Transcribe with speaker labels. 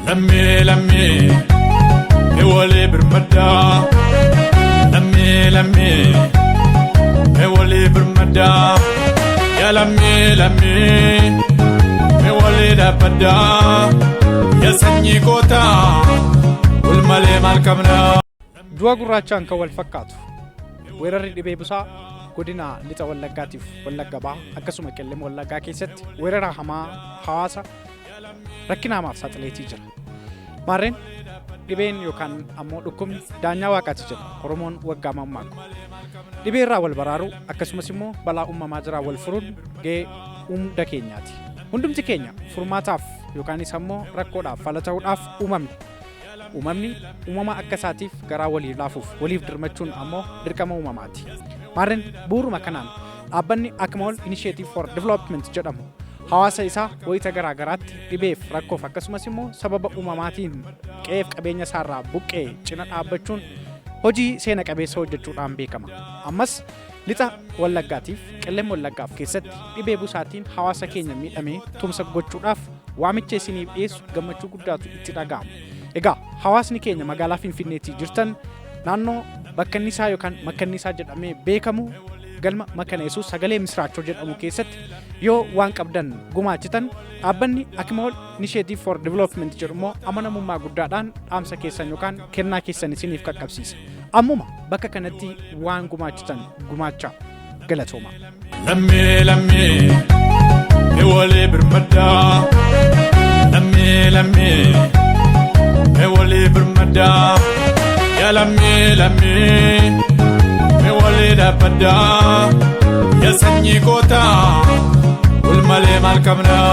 Speaker 1: لمي مولي برمدا لمي مولي برمدا يا لمي مولي دبدا يا سني كوتا والمالي مالكمنا
Speaker 2: دوا غراچان كول فكاتو ويرر دبي بوسا godina lixa wallaggaatiif wallagga baa akkasuma qellem wallaggaa keessatti weerara hamaa hawaasa rakkina hamaaf saaxileetii jira. Maarreen dhibeen yookaan ammoo dhukkubni daanyaa waaqaati jira Oromoon waggaa mammaaqu. Dhibee irraa wal baraaruu akkasumas immoo balaa uumamaa jiraa wal furuun gahee hunda keenyaati. Hundumti keenya furmaataaf yookaanis ammoo rakkoodhaaf fala ta'uudhaaf uumamni uumama akka isaatiif garaa waliif laafuuf waliif dirmachuun ammoo dirqama uumamaati. Maarreen buuruma kanaan dhaabbanni Akmal Initiative for Development jedhamu hawaasa isaa wayita garaa garaatti dhibeef rakkoof akkasumas immoo sababa uumamaatiin qe'eef qabeenya isaarraa buqqee cina dhaabbachuun hojii seena qabeessa hojjechuudhaan beekama. Ammas lixa wallaggaatiif qellem wallaggaaf keessatti dhibee busaatiin hawaasa keenya miidhamee tumsa gochuudhaaf waamicha isiniif dhiyeessu gammachuu guddaatu itti dhaga'ama. Egaa hawaasni keenya magaalaa Finfinneetii jirtan naannoo bakkannisaa yookaan makkannisaa jedhamee beekamu galma makana Yesuus sagalee misraachoo jedhamu keessatti yoo waan qabdan gumaachitan dhaabbanni Akmal Initiative for Development jedhamu amanamummaa guddaadhaan dhaamsa keessan yookaan kennaa keessan isiniif qaqqabsiisa. Ammuma bakka kanatti waan gumaachitan gumaachaa galatooma.
Speaker 1: Lammi wali birmada lammi wali birmada يا لمي مولي دبدا يا سني كوتا والمالي مالكمنا